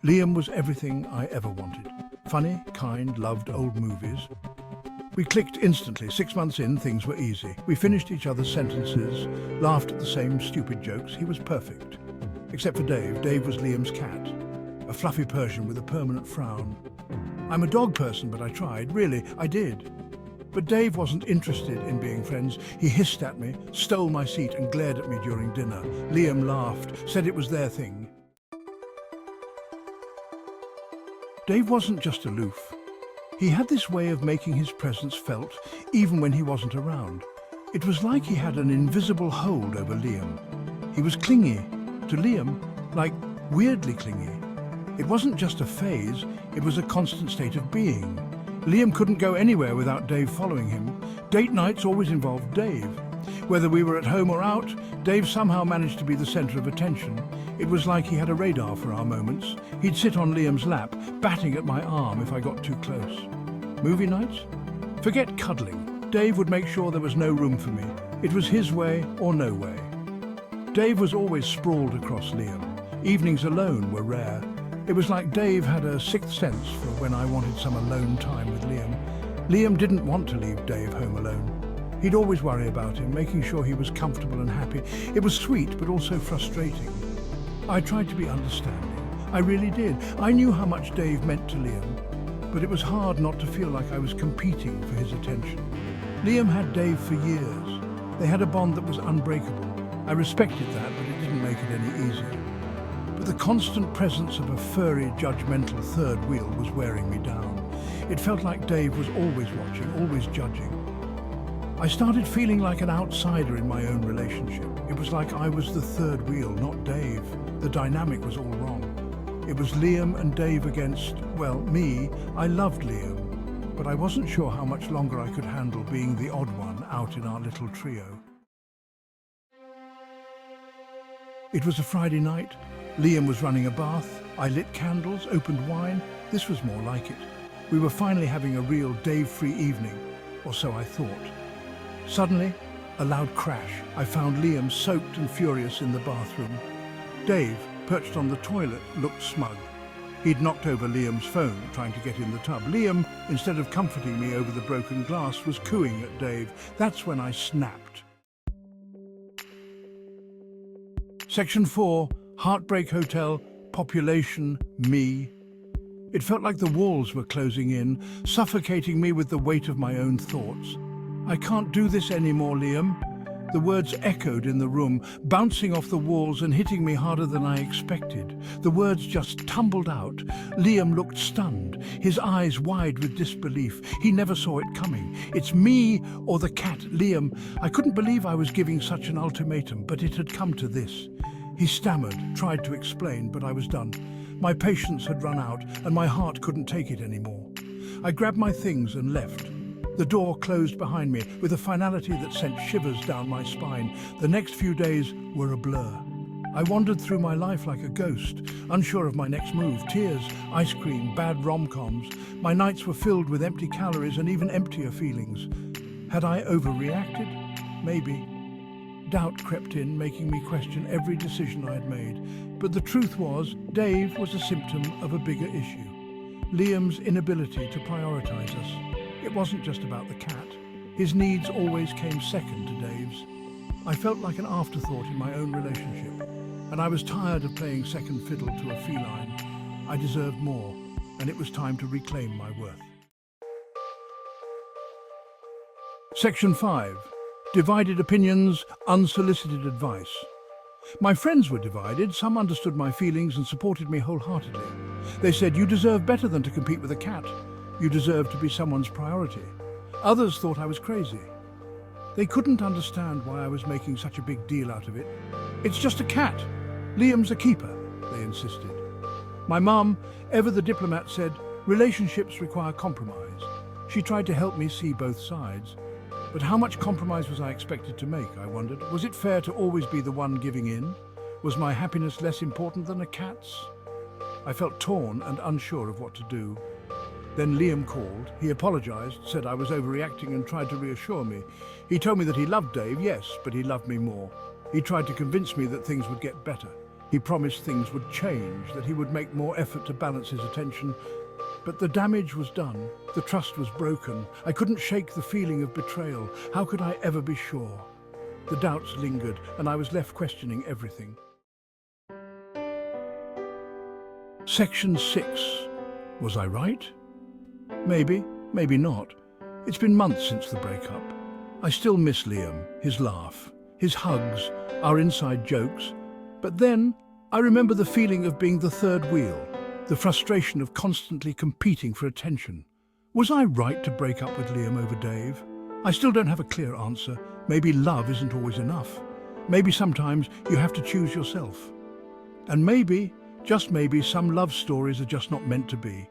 Liam was everything I ever wanted. Funny, kind, loved old movies. We clicked instantly. 6 months in, things were easy. We finished each other's sentences, laughed at the same stupid jokes. He was perfect. Except for Dave. Dave was Liam's cat. A fluffy Persian with a permanent frown. I'm a dog person, but I tried. Really, I did. But Dave wasn't interested in being friends. He hissed at me, stole my seat and glared at me during dinner. Liam laughed, said it was their thing. Dave wasn't just aloof. He had this way of making his presence felt even when he wasn't around. It was like he had an invisible hold over Liam. He was clingy to Liam, like weirdly clingy. It wasn't just a phase, it was a constant state of being. Liam couldn't go anywhere without Dave following him. Date nights always involved Dave. Whether we were at home or out, Dave somehow managed to be the center of attention. It was like he had a radar for our moments. He'd sit on Liam's lap, batting at my arm if I got too close. Movie nights? Forget cuddling. Dave would make sure there was no room for me. It was his way or no way. Dave was always sprawled across Liam. Evenings alone were rare. It was like Dave had a sixth sense for when I wanted some alone time with Liam. Liam didn't want to leave Dave home alone. He'd always worry about him, making sure he was comfortable and happy. It was sweet, but also frustrating. I tried to be understanding. I really did. I knew how much Dave meant to Liam, but it was hard not to feel like I was competing for his attention. Liam had Dave for years. They had a bond that was unbreakable. I respected that, but it didn't make it any easier. But the constant presence of a furry, judgmental third wheel was wearing me down. It felt like Dave was always watching, always judging. I started feeling like an outsider in my own relationship. It was like I was the third wheel, not Dave. The dynamic was all wrong. It was Liam and Dave against, well, me. I loved Liam, but I wasn't sure how much longer I could handle being the odd one out in our little trio. It was a Friday night. Liam was running a bath. I lit candles, opened wine. This was more like it. We were finally having a real Dave-free evening, or so I thought. Suddenly, a loud crash. I found Liam soaked and furious in the bathroom. Dave, perched on the toilet, looked smug. He'd knocked over Liam's phone, trying to get in the tub. Liam, instead of comforting me over the broken glass, was cooing at Dave. That's when I snapped. Section 4, Heartbreak Hotel, population, me. It felt like the walls were closing in, suffocating me with the weight of my own thoughts. I can't do this anymore, Liam. The words echoed in the room, bouncing off the walls and hitting me harder than I expected. The words just tumbled out. Liam looked stunned, his eyes wide with disbelief. He never saw it coming. It's me or the cat, Liam. I couldn't believe I was giving such an ultimatum, but it had come to this. He stammered, tried to explain, but I was done. My patience had run out, and my heart couldn't take it anymore. I grabbed my things and left. The door closed behind me with a finality that sent shivers down my spine. The next few days were a blur. I wandered through my life like a ghost, unsure of my next move. Tears, ice cream, bad rom-coms. My nights were filled with empty calories and even emptier feelings. Had I overreacted? Maybe. Doubt crept in, making me question every decision I had made. But the truth was, Dave was a symptom of a bigger issue. Liam's inability to prioritize us. It wasn't just about the cat. His needs always came second to Dave's. I felt like an afterthought in my own relationship, and I was tired of playing second fiddle to a feline. I deserved more, and it was time to reclaim my worth. Section 5. Divided opinions, unsolicited advice. My friends were divided. Some understood my feelings and supported me wholeheartedly. They said, "You deserve better than to compete with a cat. You deserve to be someone's priority." Others thought I was crazy. They couldn't understand why I was making such a big deal out of it. "It's just a cat. Liam's a keeper," they insisted. My mum, ever the diplomat, said, "Relationships require compromise." She tried to help me see both sides. But how much compromise was I expected to make, I wondered? Was it fair to always be the one giving in? Was my happiness less important than a cat's? I felt torn and unsure of what to do. Then Liam called. He apologized, said I was overreacting and tried to reassure me. He told me that he loved Dave, yes, but he loved me more. He tried to convince me that things would get better. He promised things would change, that he would make more effort to balance his attention. But the damage was done. The trust was broken. I couldn't shake the feeling of betrayal. How could I ever be sure? The doubts lingered, and I was left questioning everything. Section 6. Was I right? Maybe, maybe not. It's been months since the breakup. I still miss Liam, his laugh, his hugs, our inside jokes. But then, I remember the feeling of being the third wheel, the frustration of constantly competing for attention. Was I right to break up with Liam over Dave? I still don't have a clear answer. Maybe love isn't always enough. Maybe sometimes you have to choose yourself. And maybe, just maybe, some love stories are just not meant to be.